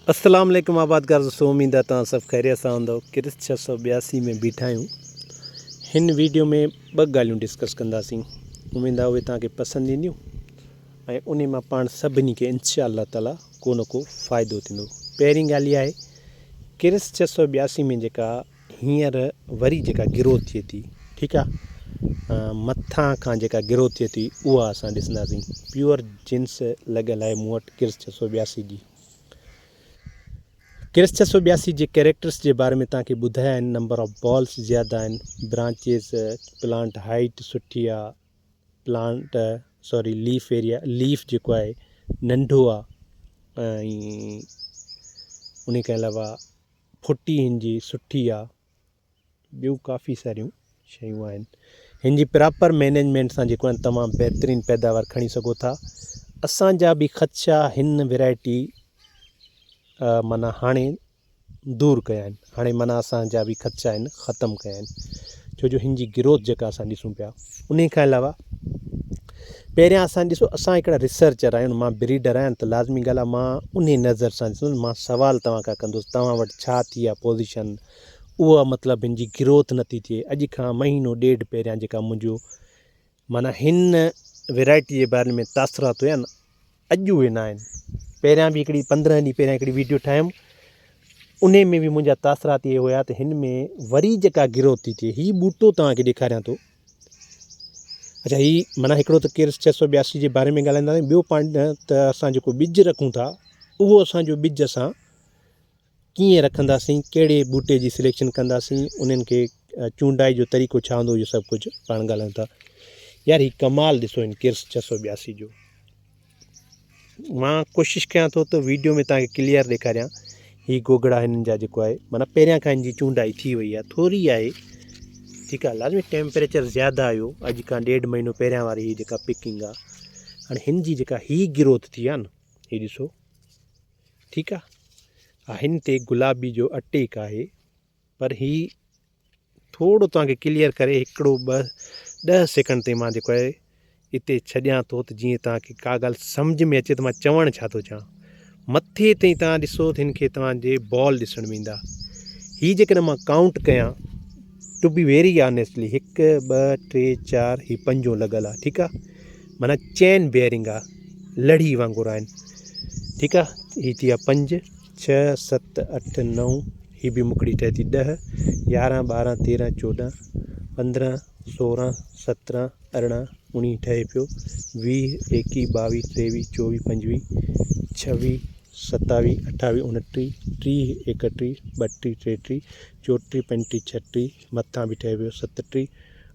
अस्सलाम वालेकुम आबादगार दोस्तों, उम्मीद है तव्हां सभु ख़ैरियत सां हूंदव। क्रिस 682 में बीठा आहियूं। हिन वीडियो में ॿ ॻाल्हियूं डिस्कस कंदासीं। उम्मीद आहे उहे तव्हांखे पसंदि ईंदियूं ऐं उन मां पाण सभिनी खे इंशा अल्लाह ताला को न को फ़ाइदो थींदो। पहिरीं ॻाल्हि इहा आहे, क्रिस 682 में जेका हींअर वरी जेका ग्रोथ थिए थी, ठीकु आहे, मथां खां जेका ग्रोथ थिए थी उहा असां ॾिसंदासीं। प्योर जिन्स लॻियल आहे मूं वटि क्रिस 682 जी। क्रिस 682 जे कैरेक्टर्स जे बारे में तव्हांखे ॿुधाया आहिनि। नंबर ऑफ बॉल्स ज़्यादा आहिनि, ब्रांचेस, प्लांट हाइट सुठी आहे, लीफ एरिया, लीफ जेको आहे नंढो आहे ऐं उन खां अलावा फुटी हिन जी सुठी आहे। ॿियूं काफ़ी सारियूं शयूं आहिनि। हिन जी प्रॉपर मैनेजमेंट सां जेको आहे तमामु बहितरीनु पैदावार खणी सघो था। असांजा बि ख़दशा हिन वैरायटी माना हाणे दूरि कया आहिनि। हाणे माना असांजा बि ख़दशा आहिनि ख़तमु कया आहिनि, छो जो हिन जी ग्रोथ जेका असां ॾिसूं पिया। उन खां अलावा पहिरियां असां ॾिसो, असां हिकिड़ा रिसर्चर आहियूं, मां ब्रीडर आहियां, त लाज़मी ॻाल्हि आहे मां उन नज़र सां ॾिसंदुसि। मां सुवाल तव्हां खां कंदुसि, तव्हां वटि छा थी आहे पोज़ीशन, उहा मतिलबु हिन जी ग्रोथ नथी थिए। अॼु खां महीनो ॾेढ पहिरियां जेका मुंहिंजो माना हिन वैरायटी जे बारे में तासुरात हुया न, अॼु उहे न आहिनि। पहिरियां बि हिकिड़ी 15 ॾींहं पहिरियां हिकिड़ी वीडियो ठाहियुमि, उन में बि मुंहिंजा तासुरात इहे हुया त हिन में वरी जेका ग्रोथ थी थिए। हीउ ॿूटो तव्हांखे ॾेखारियां थो। अच्छा, हीउ माना हिकिड़ो त क्रिस 682 जे बारे में ॻाल्हाईंदासीं। ॿियो पॉइंट त असां जेको ॿिज रखूं था, उहो असांजो ॿिज असां कीअं रखंदासीं, कहिड़े ॿूटे जी सिलेक्शन कंदासीं, उन्हनि खे चूंडाई जो तरीक़ो छा हूंदो, इहो सभु कुझु पाण ॻाल्हायूं था। यार हीउ कमाल ॾिसो हिन क्रिस 682 जो। मां कोशिशि कयां थो त वीडियो में तव्हांखे क्लियर ॾेखारियां। हीउ गोगड़ा हिननि जा जेको आहे माना पहिरियां खां हिन जी चूंडाई थी वई आहे, थोरी आहे, ठीकु आहे। लाज़मी टेम्परेचर ज़्यादा आयो, अॼु खां ॾेढ महीनो पहिरियां वारी हीअ जेका पिकिंग आहे। हाणे हिन जी जेका हीअ ग्रोथ थी आहे न, हीअ ॾिसो, ठीकु आहे। हिन ते गुलाबी जो अटैक आहे, पर हीअ थोरो तव्हांखे क्लियर करे हिकिड़ो 10 सेकंड ते मां जेको आहे हिते छॾियां थो, त जीअं तव्हांखे का ॻाल्हि सम्झ में अचे त मां चवणु छा थो चाहियां। मथे ताईं तव्हां ॾिसो त हिन खे तव्हांजे बॉल ॾिसण में ईंदा। हीअ जेकॾहिं मां काउंट कयां, टू बी वेरी ऑनेस्टली, 1 2 3 4, हीअ 5 लॻल आहे, ठीकु आहे। माना चैन बेयरिंग आहे, लड़ी वांगुरु आहिनि, ठीकु आहे। हीअ थी आहे 5 6 7 8 9, हीअ बि मुकड़ी ठहे थी 10 11 12 13 14 15 16 17 18 19 ठहे पियो, 20 21 22 23 24 25 26 27 28 29 30 31 32 33 34 35 36, मथां बि ठहे पियो 37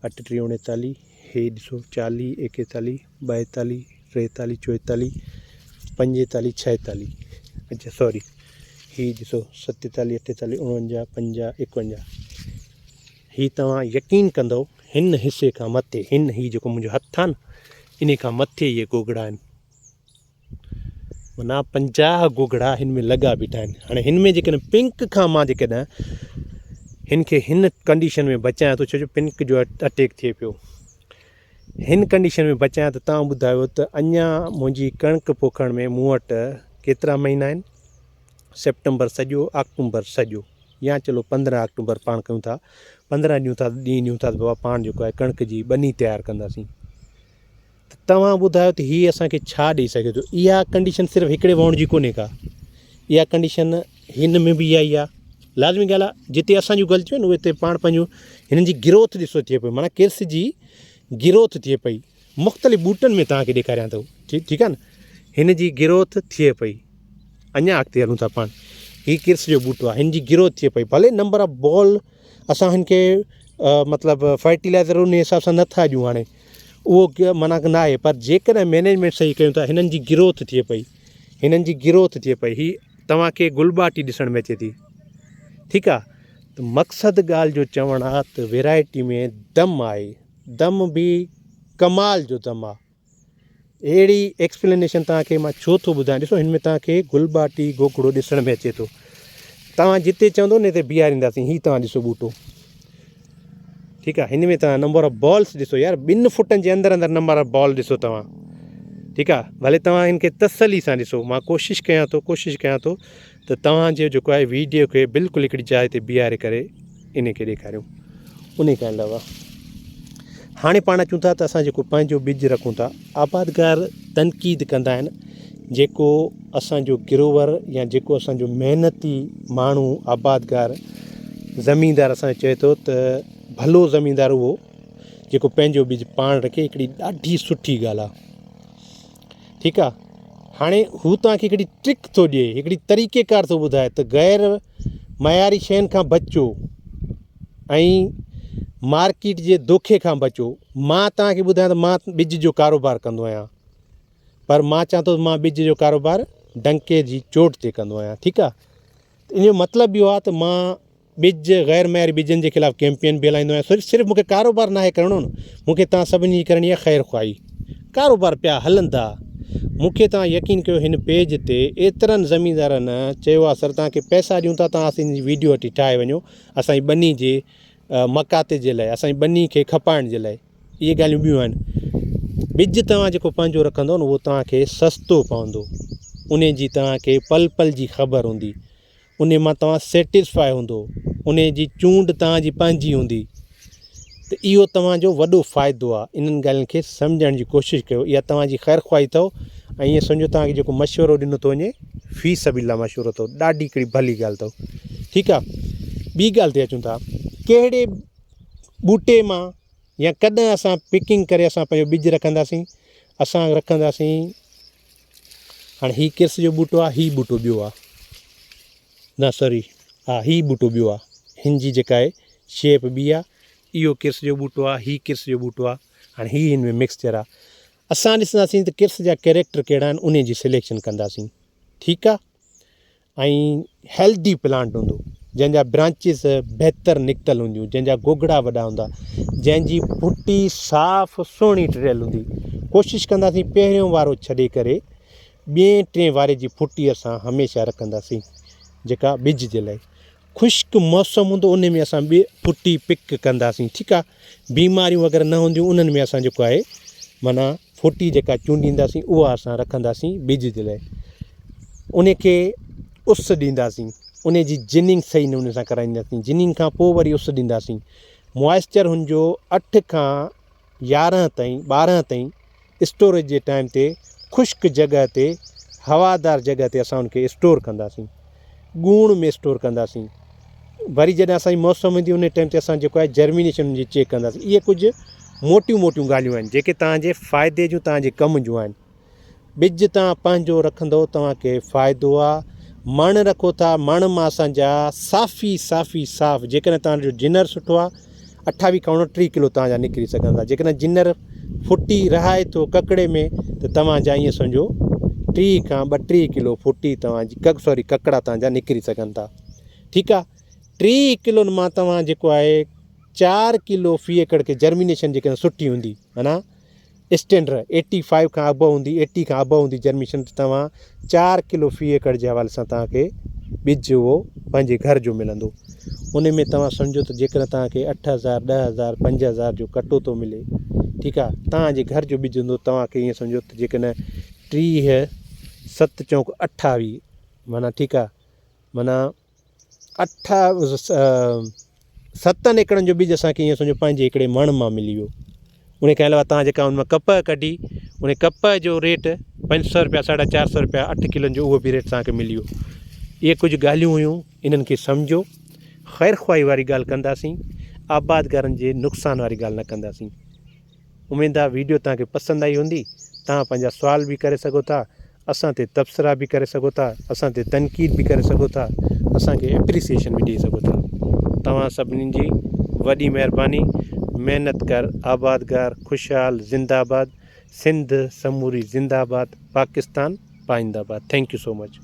38 39, हे ॾिसो 40 41 42 43 44 45 46। अच्छा सॉरी, हीअ ॾिसो 47 48 49 50 51। हीअ तव्हां यकीन कंदव हिन हिसे खां मथे, हिन हीअ जेको मुंहिंजो हथु आहे न, इन खां मथे इहे गोगड़ा आहिनि। माना 50 गोगड़ा हिन में लॻा बीठा आहिनि। हाणे हिन में जेकॾहिं पिंक खां मां जेकॾहिं हिन खे हिन कंडीशन में बचायां थो, छो जो पिंक जो अटैक थिए पियो, हिन कंडीशन में बचायां त तव्हां ॿुधायो त अञा मुंहिंजी कणिक पोखण में मूं वटि केतिरा महीना आहिनि? सेप्टेंबर सॼो, अक्टूबर सॼो, या चलो 15 अक्टूबर पाण कयूं था, 15 ॾींहं ॾियूं था बाबा पाण जेको आहे कणिक जी ॿनी तयारु कंदासीं। त तव्हां ॿुधायो त हीअ असांखे छा ॾेई सघे थो? इहा कंडीशन सिर्फ़ु हिकिड़े वण जी कोन्हे का, इहा कंडीशन हिन में बि इहा ई आहे। लाज़मी ॻाल्हि आहे, जिते असांजूं ग़लतियूं आहिनि उते पाण पंहिंजूं हिननि जी ग्रोथ ॾिसो थिए पई, माना क्रिस जी ग्रोथ थिए पई। मुख़्तलिफ़ ॿूटनि में तव्हांखे ॾेखारियां थो, ठीकु आहे न। हिन जी ग्रोथ थिए पई, अञा अॻिते हलूं था पाण। हीअ क्रिस जो ॿूटो आहे, हिन जी ग्रोथ थिए पई। भले नंबर ऑफ बॉल असां हिन खे मतिलबु फर्टिलाइज़र उन हिसाब सां नथा ॾियूं, हाणे उहो माना न आहे, पर जेकॾहिं मैनेजमेंट सही कयूं था, हिननि जी ग्रोथ थिए पई, हिननि जी ग्रोथ थिए पई। हीअ तव्हांखे गुलबाटी ॾिसण में अचे थी, ठीकु आहे। त मक़सदु ॻाल्हि जो चवणु आहे त वैरायटी में दम आहे, दम बि कमाल जो दम आहे। अहिड़ी एक्सप्लेनेशन तव्हांखे मां छो थो ॿुधायां, ॾिसो हिन में तव्हांखे गुलबाटी गोगड़ो ॾिसण में अचे थो। तव्हां जिते चवंदो न हिते बीहारींदासीं। हीअ तव्हां ॾिसो ॿूटो, ठीकु आहे। हिन में तव्हां नंबर ऑफ बॉल्स ॾिसो यार, 2 फुटनि जे अंदरि अंदरि नंबर ऑफ बॉल ॾिसो तव्हां। ठीकु आहे। भले तव्हां हिनखे तसली सां ॾिसो, मां कोशिशि कयां थो त तव्हांजे जेको आहे वीडियो खे बिल्कुलु हिकिड़ी जाइ ते बीहारे करे इनखे ॾेखारियूं। उन खां अलावा हाणे पाण अचूं था त असां जेको पंहिंजो ॿिज रखूं था, आबादगार तनक़ीद कंदा आहिनि जेको असांजो गिरोवर या जेको असांजो महिनती माण्हू आबादगार ज़मीनदार असांखे चए थो त भलो ज़मीनदार उहो जेको पंहिंजो ॿिज पाण रखे, हिकिड़ी ॾाढी सुठी ॻाल्हि आहे। ठीकु आहे। हाणे हू तव्हांखे हिकिड़ी ट्रिक थो ॾिए, हिकिड़ी तरीक़ेकार थो ॿुधाए त गैर मयारी शयुनि खां बचो ऐं मार्केट जे धोखे खां बचो। मां तव्हांखे ॿुधायां त मां ॿिज जो कारोबार कंदो आहियां, पर मां चाहियां थो मां ॿिज जो कारोबार डंके जी चोट ते कंदो आहियां। ठीकु आहे। इन जो मतिलबु इहो आहे त मां ॿिज गैर मयारी ॿिजनि जे ख़िलाफ़ु कैंपेन बि हलाईंदो आहियां। सिर्फ़ु मूंखे कारोबार न आहे करिणो न, मूंखे तव्हां सभिनी जी करणी आहे ख़ैर ख़्वाही। कारोबार पिया हलंदा। मूंखे तव्हां यकीन कयो, हिन पेज ते एतिरनि ज़मीनदारनि चयो आहे सर तव्हांखे पैसा ॾियूं था, तव्हां असांजी वीडियो वठी ठाहे वञो असांजी ॿनी जे मकाते जे लाइ, असांजी ॿनी खे खपाइण जे लाइ। इहे ॻाल्हियूं ॿियूं आहिनि। ॿिज तव्हां जेको पंहिंजो रखंदो न उहो तव्हांखे सस्तो पवंदो, उन जी तव्हांखे पल पल जी ख़बर हूंदी, उन मां तव्हां सेटिस्फाई हूंदो, उन जी चूंड तव्हांजी पंहिंजी हूंदी। त इहो तव्हांजो वॾो फ़ाइदो आहे। इन्हनि ॻाल्हियुनि खे सम्झण जी कोशिशि कयो। इहा तव्हांजी ख़ैर ख़्वाही अथव ऐं ईअं सम्झो तव्हांखे जेको मशवरो ॾिनो थो वञे फ़ी सबिलिल्लाह मशवरो अथव, ॾाढी हिकिड़ी भली ॻाल्हि अथव। ठीकु आहे। ॿी ॻाल्हि ते अचूं था, कहिड़े ॿूटे मां या कॾहिं असां पिकिंग करे असां पंहिंजो ॿिज रखंदासीं। असां रखंदासीं, हाणे हीउ किर्स जो ॿूटो आहे, हीउ ॿूटो ॿियो आहे, न सॉरी, हा हीउ ॿूटो ॿियो आहे, हिन जी जेका आहे शेप ॿी आहे। इहो किर्स जो ॿूटो आहे, हीउ किर्स जो ॿूटो आहे। हाणे हीउ हिन में मिक्सचर आहे। असां ॾिसंदासीं त किर्स जा कैरेक्टर कहिड़ा आहिनि, उन जी सिलेक्शन कंदासीं। ठीकु आहे। ऐं हेल्दी प्लांट हूंदो, जंहिंजा ब्रांचिस बहितर निकितल हूंदियूं, जंहिंजा गोगड़ा वॾा हूंदा, जंहिंजी फुटी साफ़ सुहिणी ठहियल हूंदी। कोशिशि कंदासीं पहिरियों वारो छॾे करे ॿिएं टें वारे जी फुटी असां हमेशह रखंदासीं जेका ॿिज जे लाइ। ख़ुश्क मौसम हूंदो उन में असां ॿिए फुटी पिक कंदासीं। ठीकु आहे। बीमारियूं वग़ैरह न हूंदियूं उन्हनि में असां जेको आहे माना फुटी जेका चूंडींदासीं उहा असां रखंदासीं ॿिज जे लाइ। उनखे उस ॾींदासीं, उन जी जिनिंग सही नमूने सां कराईंदासीं। जिनिंग खां पोइ वरी उस ॾींदासीं। मॉइस्चर हुनजो 8 खां 11 ताईं 12 ताईं स्टोरेज जे टाइम ते ख़ुश्क जॻह ते, हवादार जॻह ते असां उनखे स्टोर कंदासीं, ॻूण में स्टोर कंदासीं। वरी जॾहिं असांजी मौसम ईंदी उन टाइम ते असां जेको आहे जर्मिनेशन जी चेक कंदासीं। इहे कुझु मोटियूं मोटियूं ॻाल्हियूं आहिनि जेके तव्हांजे फ़ाइदे जूं, तव्हांजे कम जूं आहिनि। ॿिज तव्हां पंहिंजो रखंदव तव्हांखे फ़ाइदो आहे। मण रखो था, मण मां असांजा साफ़ जेकॾहिं तव्हांजो जिनर सुठो आहे 28 खां 29 किलो तव्हांजा निकिरी सघंदा। जेकॾहिं जिनर फुटी रहाए थो ककिड़े में त तव्हांजा ईअं सम्झो 30 खां 32 किलो फुटी तव्हांजी ककिड़ा तव्हांजा निकिरी सघनि था। ठीकु आहे। 30 किलोनि मां तव्हां जेको आहे 4 किलो फ़ी एकड़ खे जर्मिनेशन जेकॾहिं सुठी हूंदी, माना स्टैंडर्ड 85 खां अबव हूंदी, 80 खां अबव हूंदी जर्मिनेशन, त तव्हां 4 किलो फ़ी एकड़ जे हवाले सां तव्हांखे ॿिज उहो पंहिंजे घर जो मिलंदो। उन में तव्हां सम्झो त जेकॾहिं तव्हांखे 8,000 10,000 5,000 जो कटो थो मिले, ठीकु आहे, तव्हांजे घर जो ॿिज हूंदो, तव्हांखे ईअं सम्झो त जेकॾहिं 30 7 चौक 28 माना ठीकु आहे, माना 7 एकड़नि जो ॿिज असांखे ईअं सम्झो पंहिंजे हिकिड़े मण मां मिली वियो। उन खां अलावा तव्हां जेका हुन मां कपह कढी, उन कपह जो रेट 500 रुपया 450 रुपया 8 किलोनि जो उहो बि रेट तव्हांखे मिली वियो। इहे कुझु ॻाल्हियूं हुयूं, इन्हनि खे सम्झो, ख़ैर ख़्वाही वारी ॻाल्हि कंदासीं, आबादगारनि जे नुक़सान वारी ॻाल्हि न कंदासीं। उमेदु आहे वीडियो तव्हांखे पसंदि आई हूंदी। तव्हां पंहिंजा सुवाल बि करे सघो था, असां ते तबसरा बि करे सघो था, असां ते तनक़ीद बि करे सघो था, असांखे एप्रिसिएशन बि ॾेई सघो था। तव्हां सभिनीनि जी वॾी महिरबानी। महिनत कर आबादगार खुशहाल ज़िंदाबाद। सिंध समूरी ज़िंदाबाद। पाकिस्तान पाइंदाबाद। Thank you so much.